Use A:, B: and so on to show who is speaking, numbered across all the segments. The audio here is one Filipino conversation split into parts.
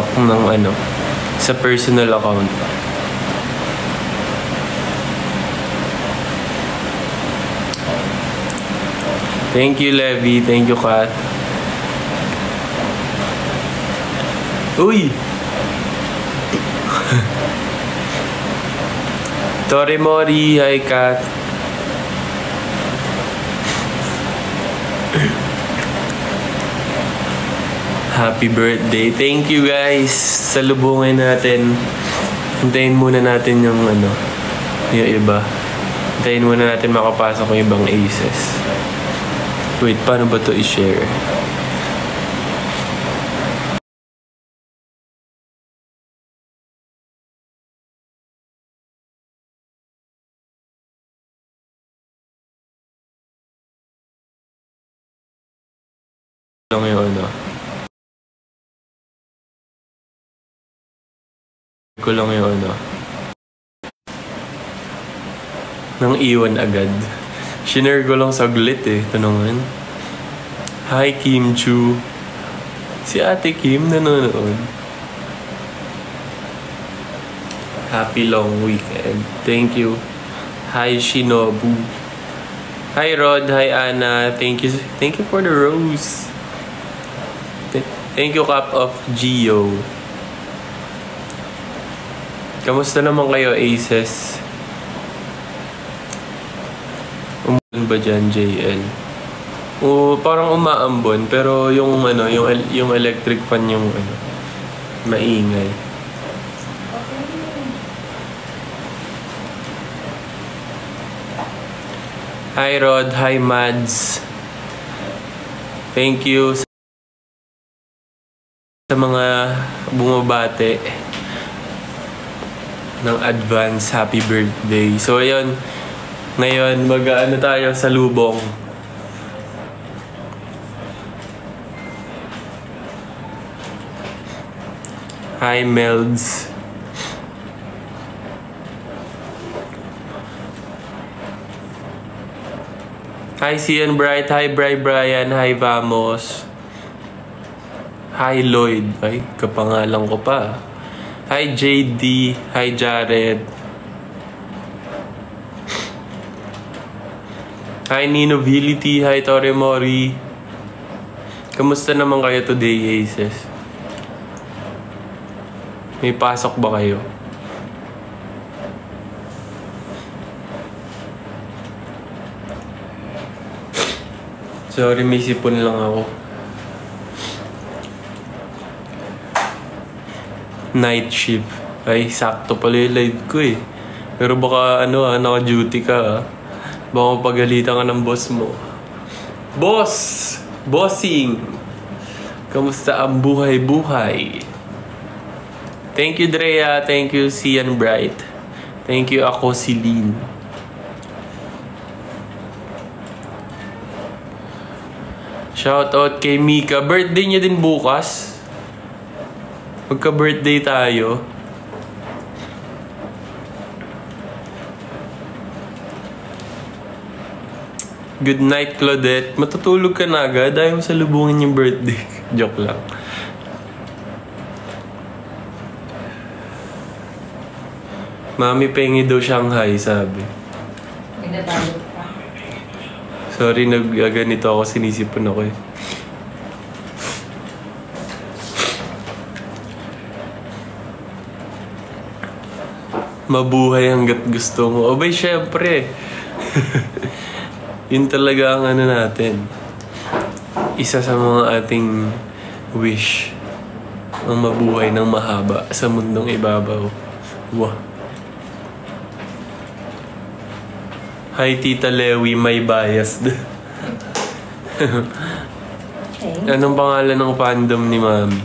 A: ng ano, sa personal account. Thank you, Levi. Thank you, Kat. Uy! Torimori, hi, Kat. Happy birthday. Thank you, guys. Salubungin natin. Hintayin muna natin yung ano, yung iba. Hintayin muna natin makapasok yung ibang aces. Wait, paano ba to i-share? Lang yung ano. Ko lang yung ano. Nang iwan agad. Shinare ko lang saglit eh. Tanungan. Hi, Kim Chu. Si Ate Kim nanonood. Happy long weekend. Thank you. Hi, Shinobu. Hi, Rod. Hi, Anna. Thank you. Thank you for the rose. Thank you, Cup of Gio. Kamusta naman kayo, Aces? Umulan ba dyan, JL? Parang umaambon, pero yung ano, yung electric fan yung ano, maingay. Hi, Rod. Hi, Mads. Thank you sa mga bumabate ng advance happy birthday. So, ayun. Ngayon, mag-ano tayo sa lubong. Hi, Melds. Hi, Cian Bright. Hi, Brian. Hi, Vamos. Hi, Lloyd. Ay, kapangalan ko pa. Hi, JD. Hi, Jared. Hi, Ninobility. Hi, Torimori. Kamusta naman kayo today, Aces? May pasok ba kayo? Sorry, may sipon lang ako. Night shift. Ay, sakto pala yung live ko eh. Pero baka ano naka-duty ka baka mapagalitan ka ng boss mo. Boss! Bossing! Kamusta ang buhay-buhay? Thank you, Drea. Thank you, Cian Bright. Thank you, ako, Celine. Shoutout kay Mika. Birthday niya din bukas. Magka-birthday tayo. Good night, Claudette. Matutulog ka na agad. Ayaw mo salubungin yung birthday. Joke lang. Mami, pengi daw Shanghai, sabi. Sorry, nag-ganito ako. Sinisipon ako eh. Mabuhay hanggat gusto mo. Abay, syempre. Yun talaga ang ano natin. Isa sa mga ating wish. Ang mabuhay ng mahaba sa mundong ibabaw. Wow. Hi, Tita Lewi, may biased. Okay. Anong pangalan ng fandom ni Mami?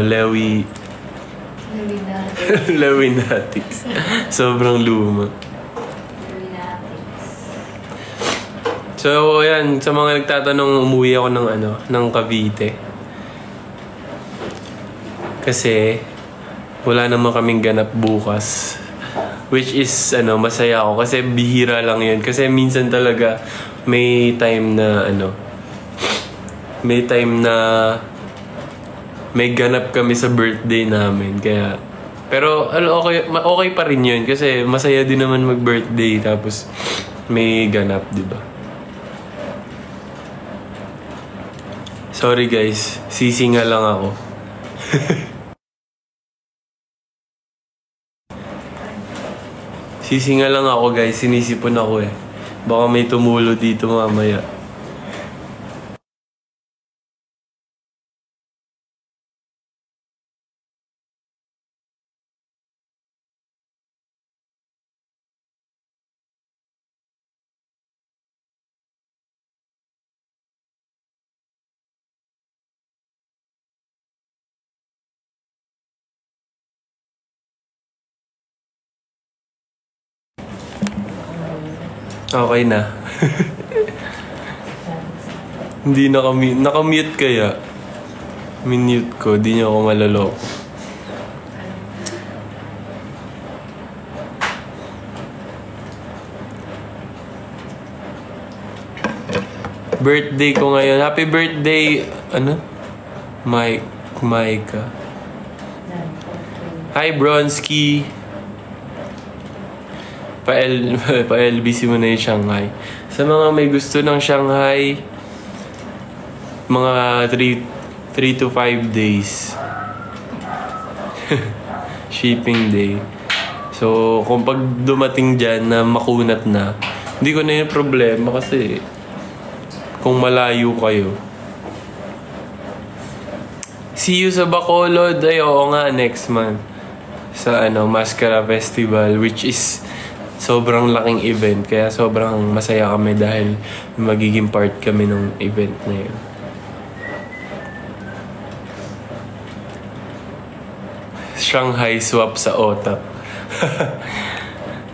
A: Lewi... Lewinatics. Sobrang luma. So, ayan. Sa mga nagtatanong, umuwi ako ng Cavite. Kasi... wala naman kaming ganap bukas. Which is, masaya ako. Kasi bihira lang yun. Kasi minsan talaga may time na, may time na may ganap kami sa birthday namin. Kaya, pero okay pa rin yun kasi masaya din naman mag-birthday tapos may ganap, di ba? Sorry guys, sisinga lang ako. Sisinga lang ako guys, sinisipon ako eh. Baka may tumulo dito mamaya. Okay na. Hindi nakamute kaya. Minute ko, di niya ako malaloko. Birthday ko ngayon. Happy birthday, ano? Micah. Hi, Bronski. Pa-LBC mo na yung Shanghai. Sa mga may gusto ng Shanghai, mga 3 to 5 days. Shipping day. So, kung pag dumating dyan na makunat na, hindi ko na yung problema kasi kung malayo kayo. See you sa Bacolod. Ay, oo nga, next month. Sa Mascara Festival, which is sobrang laking event. Kaya sobrang masaya kami dahil magiging part kami ng event na yun. Shanghai swap sa OTAP.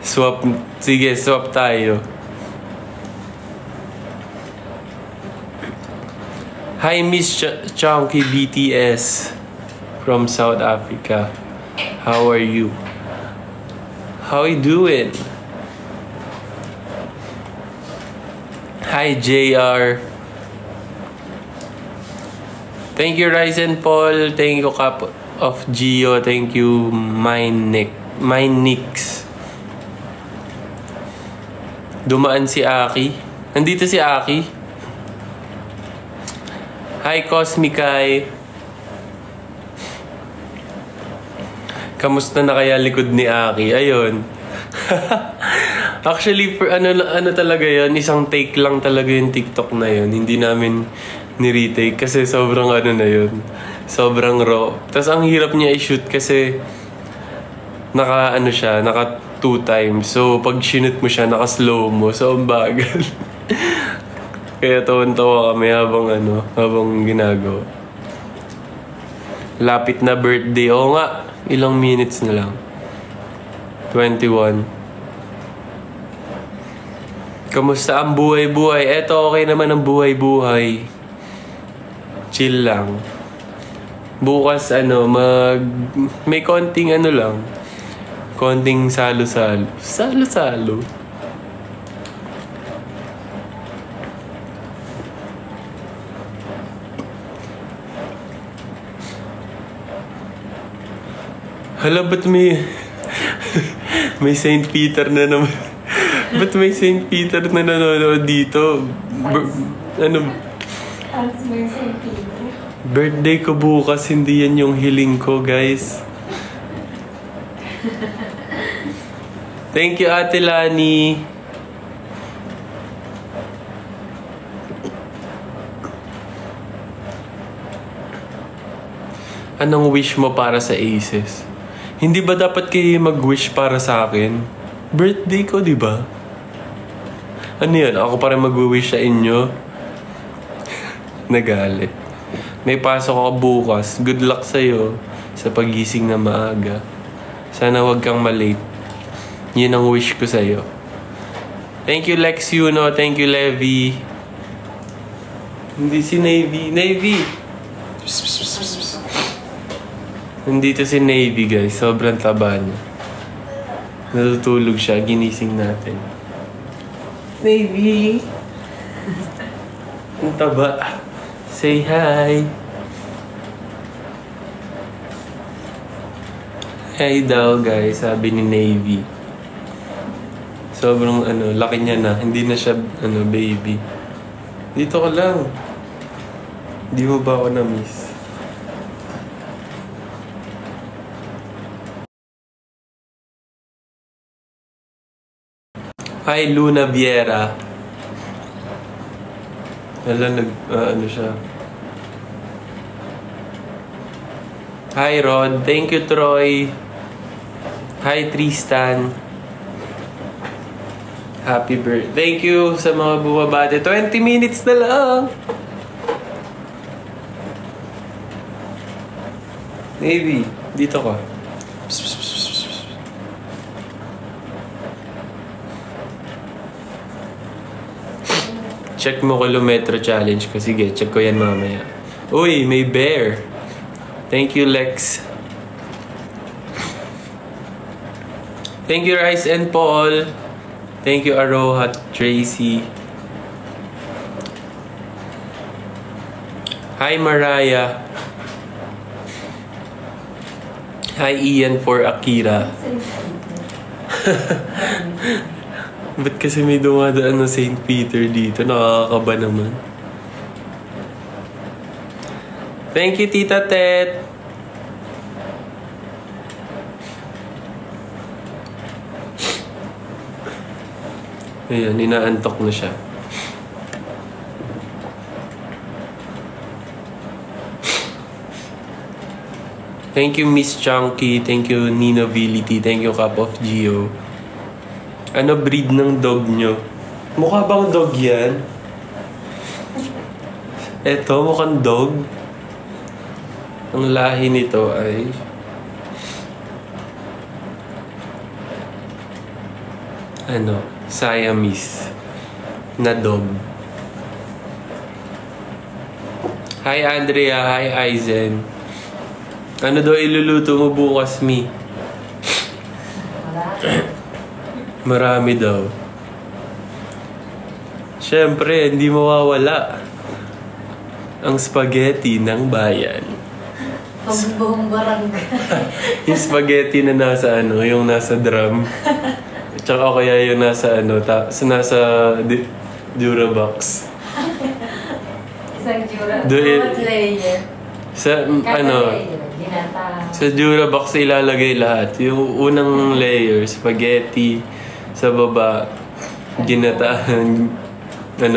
A: Swap. Sige, swap tayo. Hi, Miss Chunky BTS from South Africa. How are you? How you doing? Hi, JR. Thank you, Ryzen Paul. Thank you, Cap of Gio. Thank you, Nix. Dumaan si Aki. Nandito si Aki. Hi, Cosmicay. Kamusta na kaya likod ni Aki? Ayun. Actually, ano talaga yun, isang take lang talaga yung TikTok na yun. Hindi namin ni-retake kasi sobrang na yun. Sobrang raw. Tapos ang hirap niya i-shoot kasi naka 2 times. So, pag sinut mo siya, naka-slow mo. So, ang bagal. Kaya tawan-tawa kami habang ginagawa. Lapit na birthday. Oo nga, ilang minutes na lang. 21. Kamusta ang buhay-buhay? Eto, okay naman ang buhay-buhay. Chill lang. Bukas, may konting lang. Konting salo-salo. Salo-salo. Hala, ba't may St. Peter na naman? Ba't may St. Peter na nanonood dito?
B: As may St. Peter.
A: Birthday ko bukas, hindi yan yung hiling ko, guys. Thank you, Ate Lani. Anong wish mo para sa Aces? Hindi ba dapat kayo mag-wish para sa akin? Birthday ko, di ba? Ano yun? Ako pa rin mag-wish sa inyo? Nagalit. May pasok ako bukas. Good luck sa'yo sa pagising na maaga. Sana wag kang malate. Yun ang wish ko sa'yo. Thank you, Lex Yuno. Thank you, Levi. Hindi si Navy. Navy! Psst, psst, psst, psst. Nandito si Navy, guys. Sobrang taba niya. Natutulog siya. Ginising natin. Navy! Ang taba. Say hi. Hi daw guys, sabi ni Navy. Sobrang laki niya na. Hindi na siya baby. Dito ka lang. Hindi mo ba ako na-miss? Hi, Luna Viera. Hala, siya. Hi, Rod. Thank you, Troy. Hi, Tristan. Happy birthday. Thank you sa mga bumabate. 20 minutes na lang. Navy, dito ka. Check mo kilometro challenge ko. Sige, check ko yan mamaya. Uy, may bear. Thank you, Lex. Thank you, Rice and Paul. Thank you, Aroha, Tracy. Hi, Mariah. Hi, Ian for Akira. Ba't kasi may dumadaan na St. Peter dito? Nakakakaba naman. Thank you, Tita Tet. Ayan, inaantok na siya. Thank you, Miss Chunky. Thank you, Ninobility. Thank you, Cup of Geo. Ano breed ng dog nyo? Mukha bang dog yan? Eto, mukhang dog. Ang lahi nito ay... Siamese na dog. Hi, Andrea. Hi, Aizen. Ano daw iluluto mo bukas, Mi? Marami daw. Siyempre, hindi mawawala ang spaghetti ng bayan.
B: Pagbuong barangay.
A: Yung spaghetti na nasa yung nasa drum. Tsaka kaya yung nasa nasa Durabox.
B: Isang Durabox.
A: Bawat
B: layer.
A: Sa
B: layer, ginata.
A: Sa Durabox ilalagay lahat. Yung unang layer, spaghetti. Sa baba, ginataan, pa.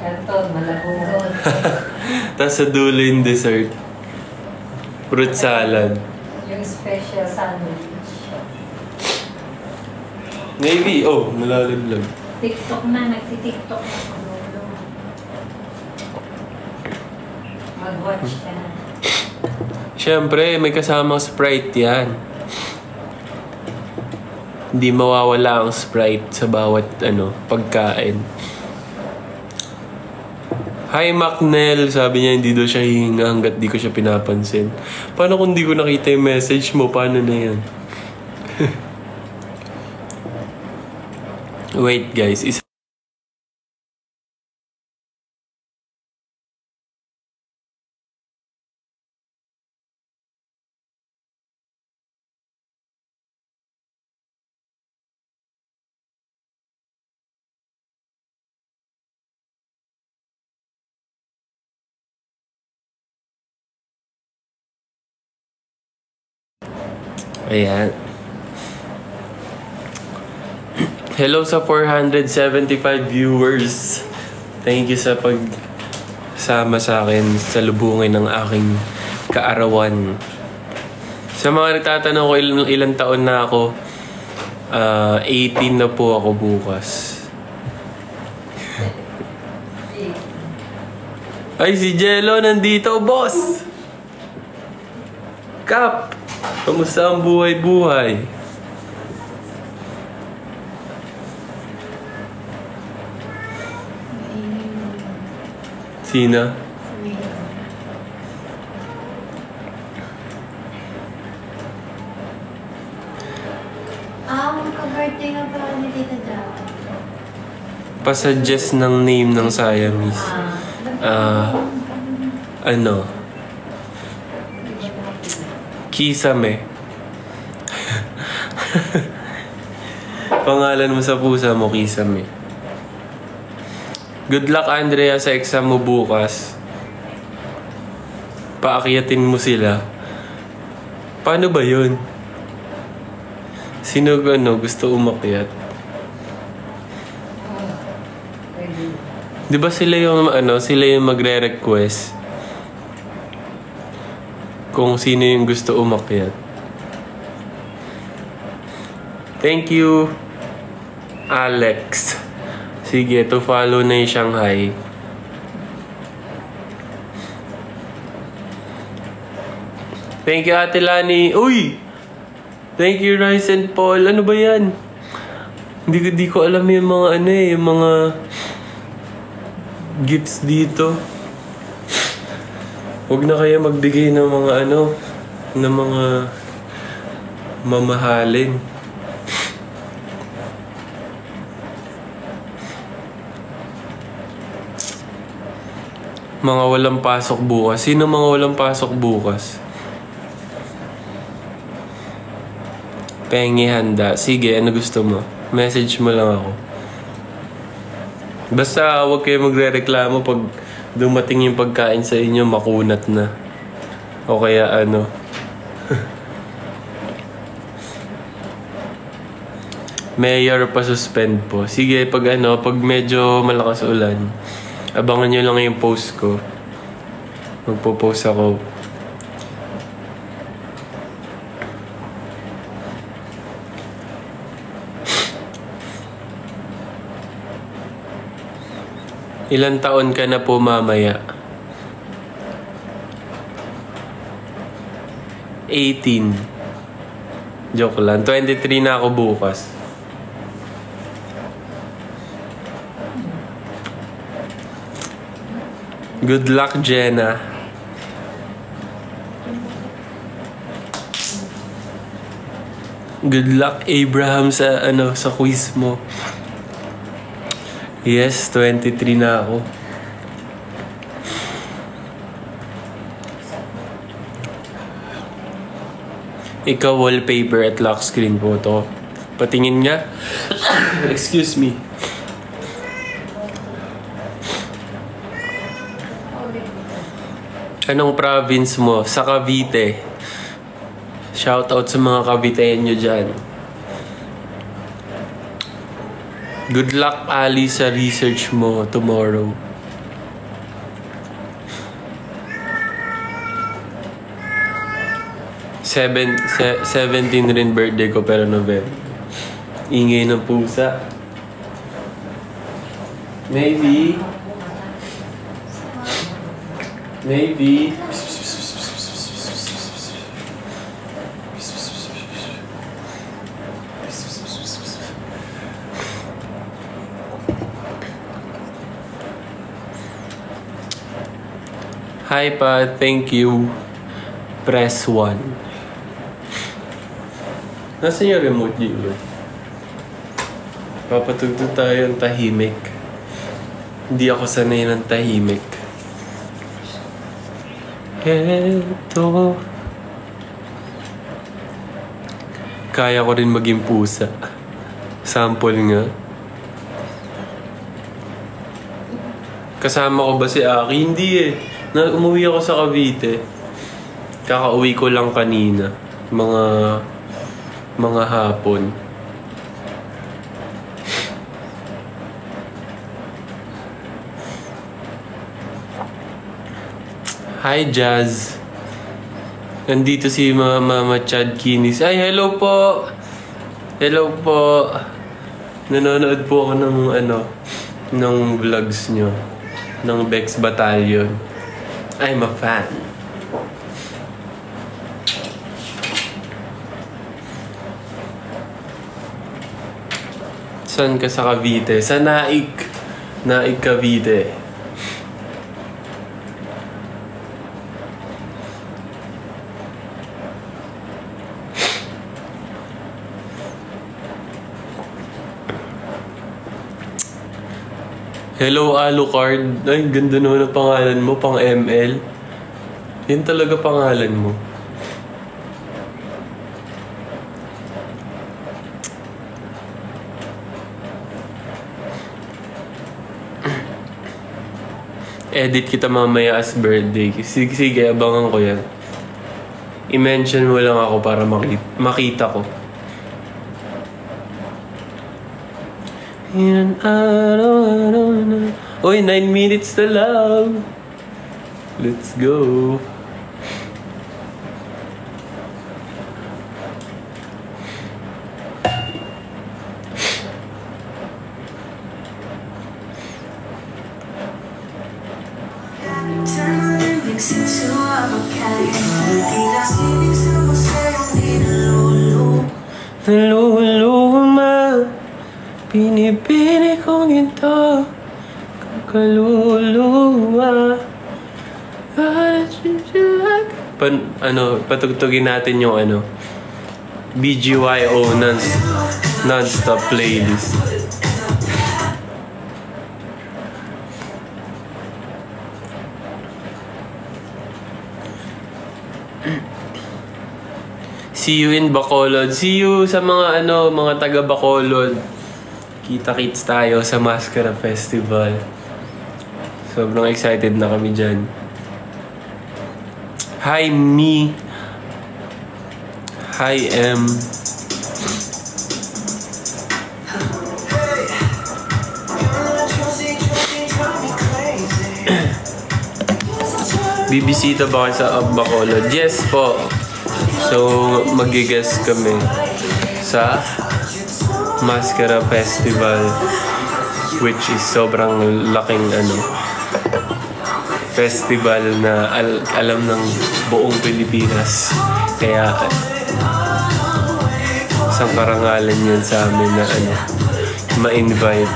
B: Karton, malabungon.
A: Tapos sa dulo yung dessert. Fruit salad.
B: Yung special sandwich.
A: Maybe, nalalaglag.
B: TikTok na, nagti-TikTok na sa dulo. Mag-watch ka na.
A: Siyempre, may kasamang Sprite yan. Hindi mawawala ang Sprite sa bawat pagkain. Hi, Macnel. Sabi niya hindi daw siya hihinga hanggat di ko siya pinapansin. Paano kung di ko nakita yung message mo? Paano na yan? Wait, guys. Ayan. Hello sa 475 viewers. Thank you sa pagsama sa akin sa lubungin ng aking kaarawan. Sa mga nagtatanong ko ilang taon na ako, 18 na po ako bukas. Ay, si Jello nandito, boss! Kap! Kamusta ang buhay-buhay? Sina?
B: Magka-birthday nga pala ni Tita Jack.
A: Pasuggest ng name ng Siamese. Ano? Kisame. Pangalan mo sa pusa mo, Kisame. Good luck, Andrea, sa exam mo bukas. Paakyatin mo sila. Paano ba yun? Sino gusto umakyat? Di ba sila yung magre-request kung sino yung gusto umakyat? Thank you, Alex. Sige, to follow na yung Shanghai. Thank you, Ate Lani. Uy! Thank you, Rice and Paul. Ano ba yan? Hindi ko alam yung mga yung mga gifts dito. Huwag na kaya magbigay ng mga ng mga mamahalin. Mga walang pasok bukas. Sino mga walang pasok bukas? Pengi handa. Sige, ano gusto mo? Message mo lang ako. Basta huwag kayo magre-reklamo pag dumating yung pagkain sa inyo, makunat na. O kaya Mayor pa suspend po. Sige, pag medyo malakas ulan, abangan nyo lang yung post ko. Magpo-post ako. Ilan taon ka na po mamaya? 18. Joke lang. 23 na ako bukas. Good luck, Jenna. Good luck, Abraham, sa sa quiz mo. Yes, 23 na ako. Ikaw, wallpaper at lock screen photo. Patingin nga. Excuse me. Anong province mo? Sa Cavite. Shoutout sa mga Caviteño dyan. Good luck, Ali, sa research mo tomorrow. Seven, 17 rin birthday ko pero November. Ingay ng pusa. Maybe. Hi pa, thank you. Press 1. Nasaan yung remote dito? Papatugtog tayo ng tahimik. Hindi ako sanay ng tahimik. Eto. Kaya ko rin maging pusa. Sample nga. Kasama ko ba si Aki? Hindi eh. Umuwi ako sa Cavite. Kakauwi ko lang kanina. Mga hapon. Hi, Jazz. Nandito si Mama Chad Kinis. Ay, hello po! Hello po! Nanonood po ako ng vlogs nyo. Ng Bex Battalion. I'm a fan. Saan ka sa Cavite? Sa Naik. Naik, Cavite. Hello, Alucard. Ay, ganda naman ang pangalan mo, pang ML. Yun talaga pangalan mo. Edit kita mamaya as birthday. Sige, abangan ko yan. I-mention mo lang ako para makita ko. Uy, 9 minutes na lang. Let's go. Naluluma, pinipili kong ito, kaluluwa. Patugtugin natin yung BGYO non-stop playlist. See you in Bacolod. See you sa mga mga taga Bacolod. Kita-kits tayo sa Mascara Festival. Sobrang excited na kami dyan. Hi, me. Hi, M. Bibisita ba kayo sa Bacolod? Yes po. So, mag-guest kami sa Mascara Festival, which is sobrang laking festival na alam ng buong Pilipinas. Kaya isang karangalan yun sa amin na ma-invite.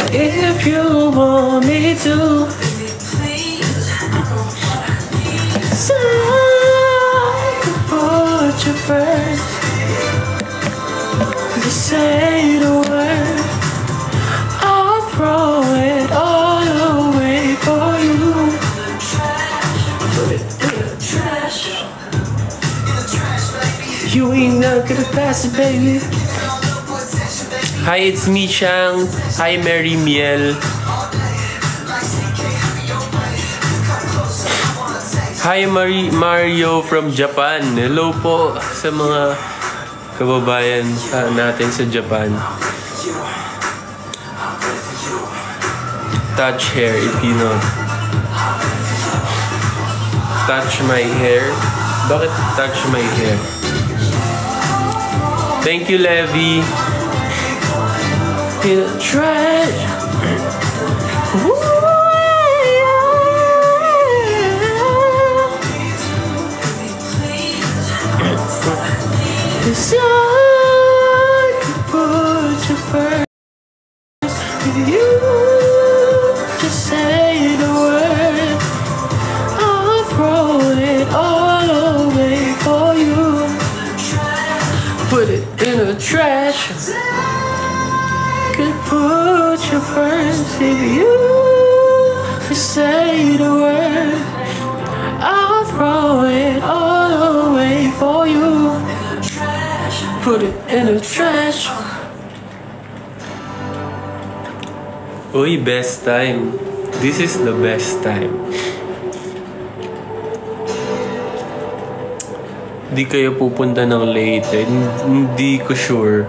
A: If you want me to, so I could put you first. Just say the word, I'll throw it all away for you. Put it in the trash. You ain't not gonna pass it, baby. Hi, it's me, Shang. Hi, Mary Miel. Hi, Mario from Japan. Hello po sa mga kababayan natin sa Japan. Touch hair if you know. Touch my hair. Bakit touch my hair? Thank you, Levi. Try. So I could put you first. If you just say the word, I'll throw it all away for you. Put it in the trash. Could put you first. If you just say the word, I'll throw it all away for you. Put it in the trash. Uy, best time. This is the best time. Di kayo pupunta ng late. Hindi ko sure.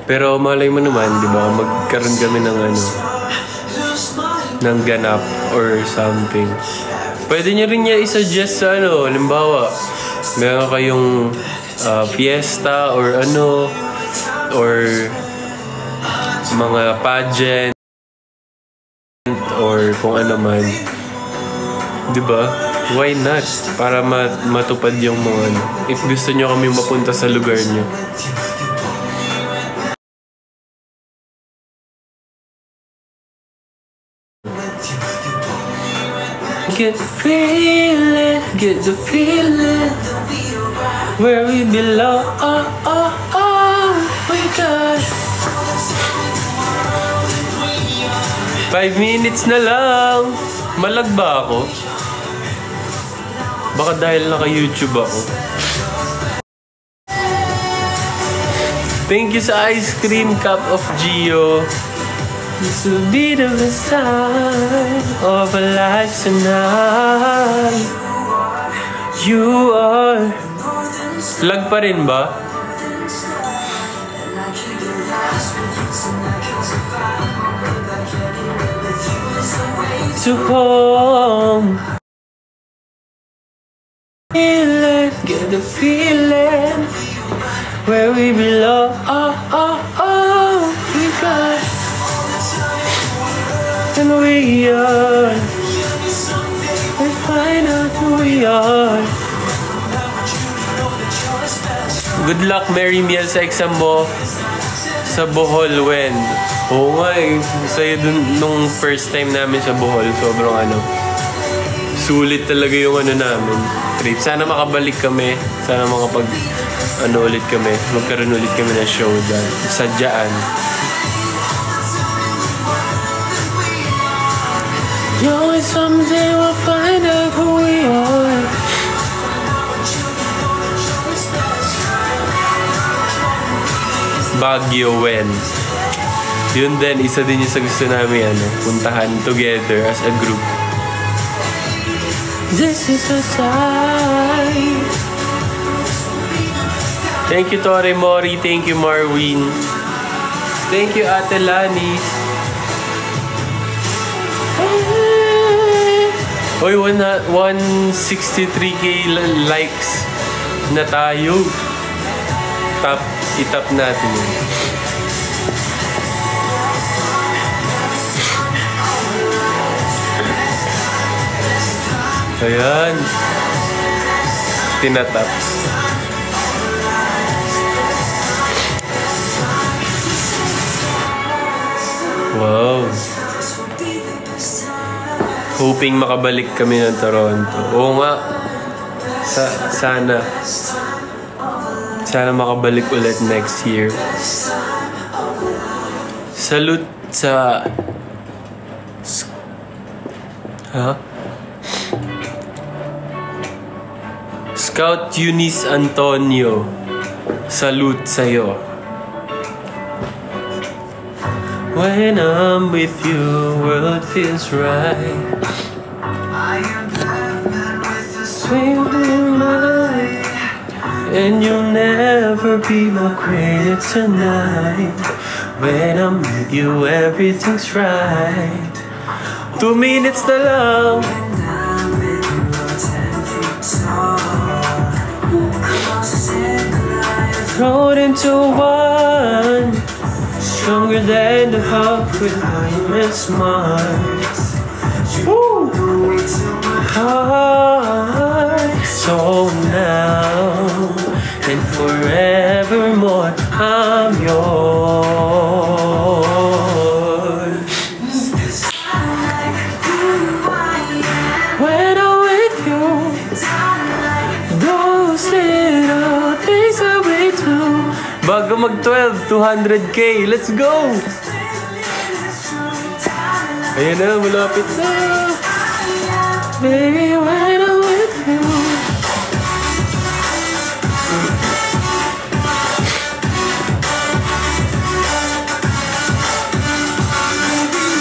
A: Pero malay mo naman, di ba? Magkaroon kami ng ng ganap or something. Pwede nyo rin niya i-suggest sa halimbawa, meron kayong fiesta or or mga pageant or kung ano man, diba? Why not? Para matupad yung mga if gusto nyo kami mapunta sa lugar nyo. Get the feeling where we belong. We got 5 minutes na lang. Malag ba ako? Baka dahil naka-YouTube ako. Thank you sa ice cream cup of Gio. This will be the best time of our lives tonight. You are. Lag pa rin ba? To home. Get the feeling where we belong. Oh, oh, oh, we got, and we are. We find out who we are. Good luck, Mary Miel, sa exam mo sa Bohol, when? Oo nga eh. Sa'yo dun, nung first time namin sa Bohol, sobrang sulit talaga yung namin. Trip. Sana makabalik kami. Sana makapag, ulit kami. Magkaroon ulit kami ng show dyan. Sadyaan. Yo, someday we'll find out who we are. Baguio, when? Yun din, isa din yung sa gusto namin, puntahan together as a group. This is the time. Thank you, Tore Mori. Thank you, Marwin. Thank you, Ate Lani. Oy, 163k likes na tayo. Itap natin yun. Ayan. Tinatap. Wow. Hoping makabalik kami ng Toronto. Oo nga. Sana makabalik ulit next year. Salute sa... Scout Eunice Antonio. Salute sa'yo. When I'm with you, world feels right. Swing in my, and you'll never be more crazy tonight. When I'm with you, everything's right. 2 minutes na lang. Thrown into one, stronger than the heart with and smart. Woo! Heart, so now and forevermore, I'm yours. When I'm with you, those little things that we do. Bago mag-12, 200k, let's go! Ayan na, malapit na. Baby, when I'm with you.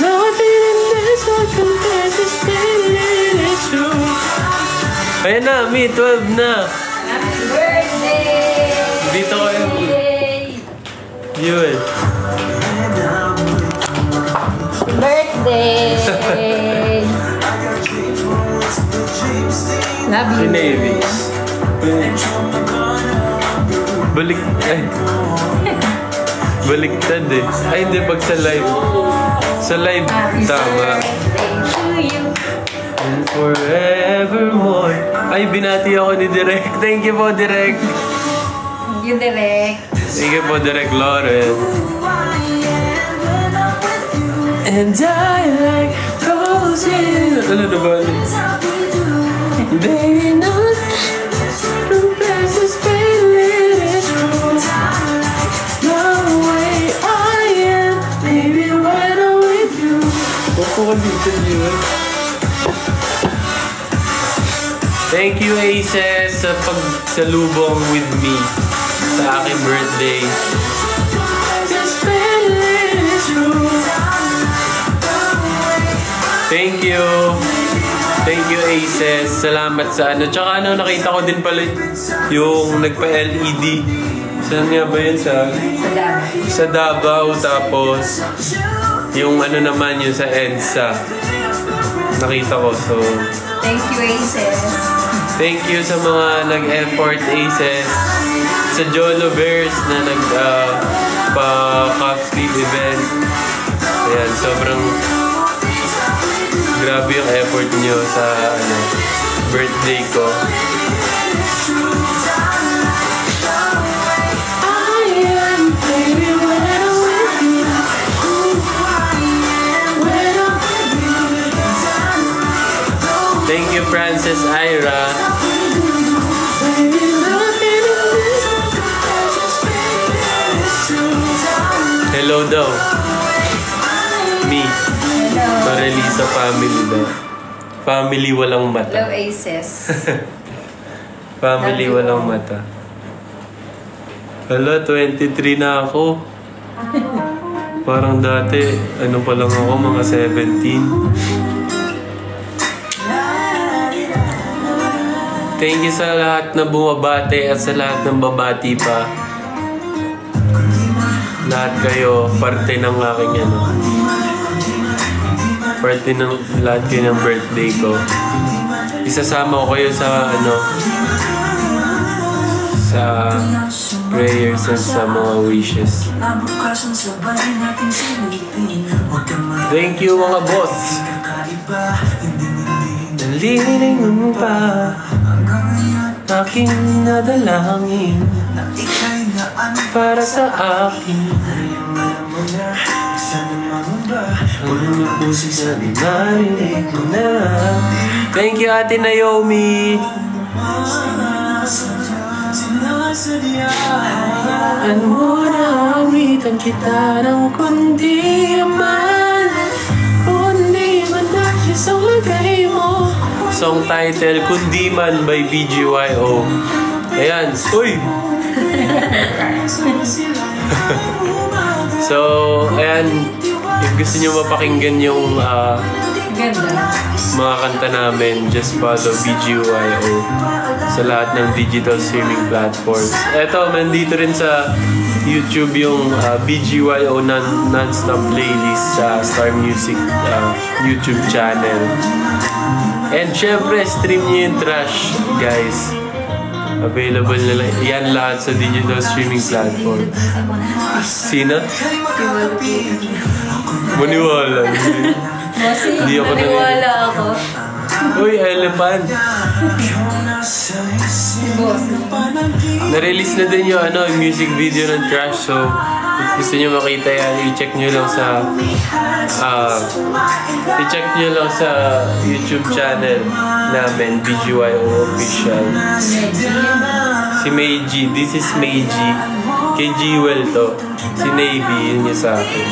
A: Nothing in this world compares to staying, it's true. Ayan na, me, 12 na.
B: Happy birthday!
A: Dito kayo. Yun.
B: Birthday! Love
A: Si
B: you.
A: Navy. Baliktad eh. Ay, hindi. Pag sa live. Sa live,
B: Happy
A: tama.
B: birthday to you.
A: And forevermore. Ay, binati ako ni Direk. Thank you po, Direk.
B: Thank you, Direk.
A: Thank you po, Direk Lauren. And I like roses. Ano na ba? Baby, not the best is failing, it's true. The way I am, baby, when I'm with you. Opo ka dito, Diyo. Thank you, Aces, sa pagsalubong with me sa aking birthday. Thank you. Thank you, Aces. Salamat sa ano. Tsaka ano, nakita ko din pala yung nagpa-LED. Saan nga ba yun? Sa Davao. Tapos, yung ano naman yun sa EDSA. Nakita ko. So,
B: Thank you, Aces.
A: thank you sa mga nag-effort, Aces. Sa Joloverse na pa-coffee event. Ayan, sobrang grabe yung effort nyo sa ano, birthday ko. Thank you, Frances Ira. Hello daw. Me. Marelisa family daw. Family walang
B: Hello,
A: mata.
B: Aces.
A: Family walang mata. Hala, 23 na ako. Parang dati, ano pa lang ako, mga 17. Thank you sa lahat na bumabate at sa lahat ng babati pa. Lahat kayo, parte ng aking ano. Parte ng lahat kayo ng birthday ko. Isasama ko kayo sa ano, sa prayers at sa mga wishes. Thank you, mga boss. Naliling pa aking nadalangin para sa akin. Thank you, Ate Naomi. Ano mo na awitan kita ng kundi man, kundi man dahil sa lagay mo. Song title, Kundi Man by BGYO. Ayan. Uy! So, ayan. If gusto nyo mapakinggan yung
B: Ganda.
A: mga kanta namin, just follow BGYO sa lahat ng digital streaming platforms. Eto, nandito rin sa YouTube yung BGYO non-stop playlist sa Star Music YouTube channel. And syempre, stream nyo yung Trash, guys. Available na lang. Yan lahat sa digital streaming platform. Sino? Maniwala. Hindi ako
B: naniwala ako.
A: Uy, Elephant.
B: Boss.
A: Na-release na din yung ano, music video ng Trash. So, if gusto nyo makita yan, i-check nyo lang sa YouTube channel namin, BGYO Official. Si Meiji. This is Meiji. Kay Jewel to. Si Navy, yun yung sa akin.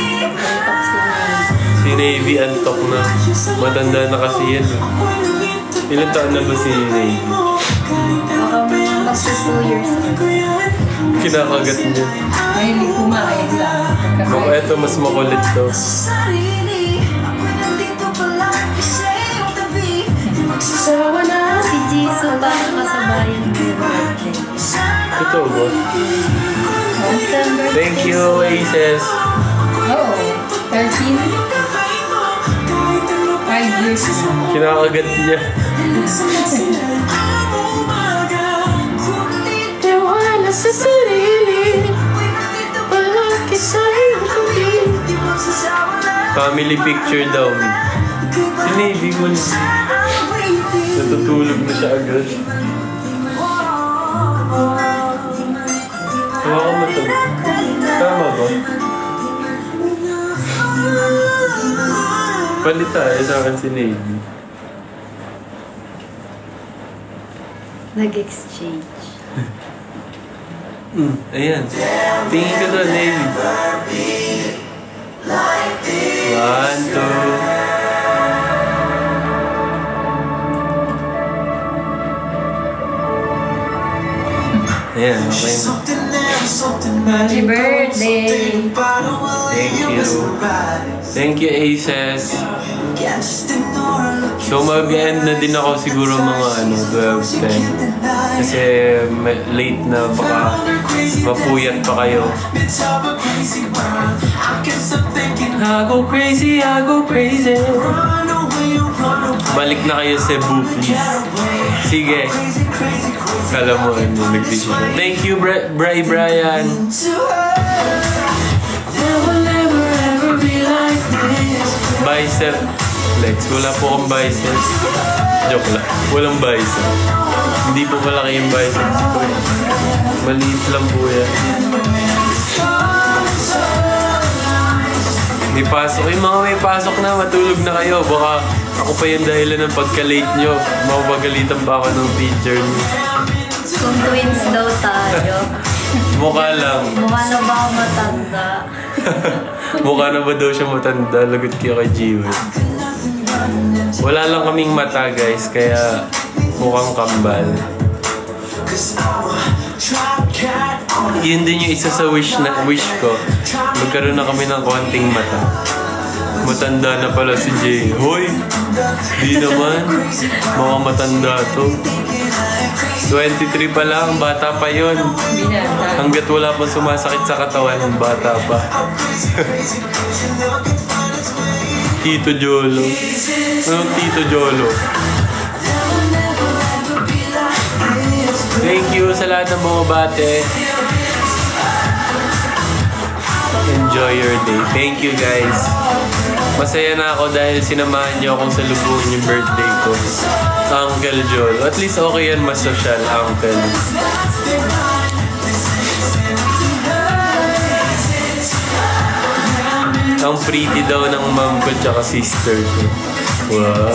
A: Si Navy antok na. Matanda na kasi yan. Ilan taon na ba si Navy?
B: Magsa 2 years.
A: Kinakagat niya.
B: May kumain lang.
A: Kung eto, mas makulit to.
B: Si Jisoo ba kasabayan mo yung birthday?
A: Ito ba? Thank you, Aces.
B: Oo. 13? 5 years.
A: Kinakagat niya. Tiwala sa sarili, palagi sa iyong family picture daw. Si Navy mo natutulog na siya agad. Hawakan mo ito. Tama ba? Palit tayo sa akin si Navy.
B: Nag-exchange.
A: Ayan. Tingin ko doon, Navy. 1, 2. Ayan, okay na.
B: Happy birthday!
A: Thank you. Thank you, Aces. So mag-end na din ako siguro mga 12, 10. Kasi late na, baka mapuyat pa kayo. I go crazy, I go crazy. Balik na kayo sa Cebu, please. Sige. Kala mo, nag-decision. Thank you, Brian. Bicep. Lex, wala po akong biceps. Joke lang. Walang bicep. Hindi po malaki yung biceps ko. Maliit lang po yan. May pasok. Yung mga may pasok na, matulog na kayo. Baka ako pa yung dahilan ng pagka-late nyo. Mapapagalitan pa ako ng picture nyo.
B: Kung twins daw tayo.
A: Mukha lang.
B: Mukha na ba ako matanda?
A: Mukha na ba daw siya matanda? Lagot kayo kay Jiwet. Wala lang kaming mata, guys. Kaya mukhang kambal. Yun din yung isa sa wish ko. Magkaroon na kami ng konting mata. Matanda na pala si Jay. Hoy! Di naman. Mga matanda to. 23 pa lang. Bata pa yun. Hanggat wala pa sumasakit sa katawan, bata pa. Tito Jolo. Anong Tito Jolo? Thank you sa lahat ng mga bate. Enjoy your day. Thank you, guys. Masaya na ako dahil sinamahan niyo akong salubungin yung birthday ko. Uncle Joel. At least okay yan, mas social, Uncle. Ang pretty daw ng mom ko tsaka sister ko. Wow.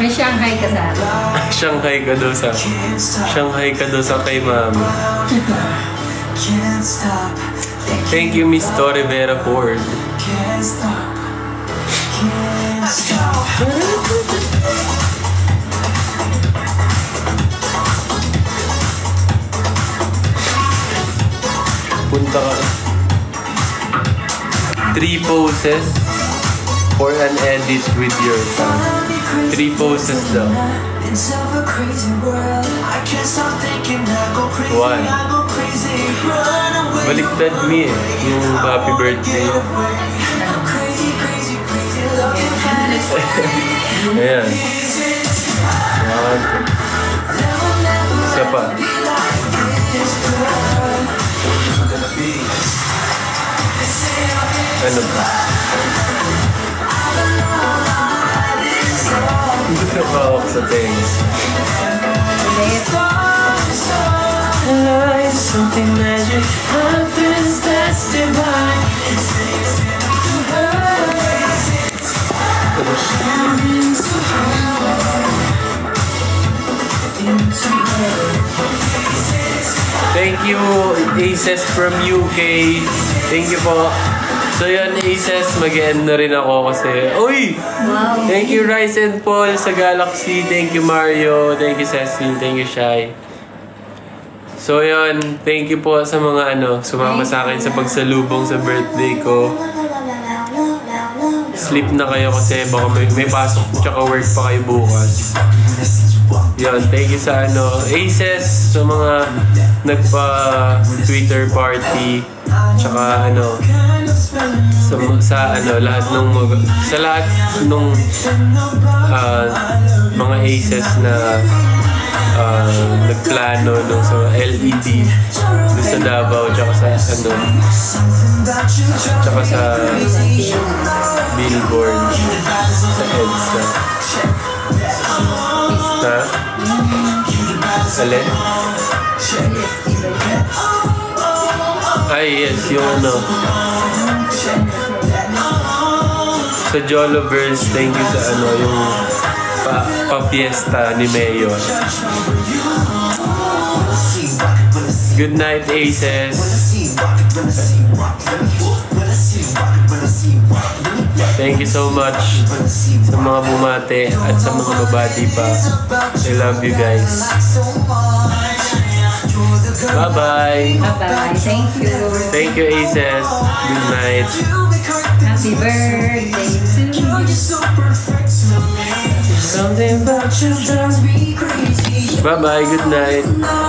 B: May Shanghai ka sa akin.
A: Shanghai ka daw sa kay mami. Thank you, Miss Torrevera Ford. Punta ka. 3 poses for an edit with your tongue. 3 poses daw. 1. Baliktad me yung happy birthday. Ayan. 1. Isa pa. Ano ba? Gusto pa ako sa tenga. Something magic happens that's divine. Thank you, Aces from UK. Thank you po. So yun, Aces, mag-end na rin ako kasi... Uy!
B: Wow.
A: Thank you, Rice and Paul sa Galaxy. Thank you, Mario. Thank you, Cecil. Thank you, Shai. So yun, thank you po sa mga sumama sa akin sa pagsalubong sa birthday ko. Sleep na kayo kasi baka may pasok tsaka work pa kayo bukas. Yun, thank you sa Aces, sa mga nagpa-Twitter party, tsaka sa lahat ng mga Aces na nagplano nung sa LED doon sa Davao, tsaka sa billboard sa EDSA. Ha? Alin? Ay, yes, yung sa Jolovers, thank you sa yung pa-fiesta ni Mayor. Good night, Aces. Thank you so much sa mga bumate at sa mga babati pa. I love you guys. Bye-bye.
B: Bye-bye. Thank you.
A: Thank you, Aces. Good night.
B: Happy birthday to you.
A: Something about you drives me crazy. Bye-bye. Good night.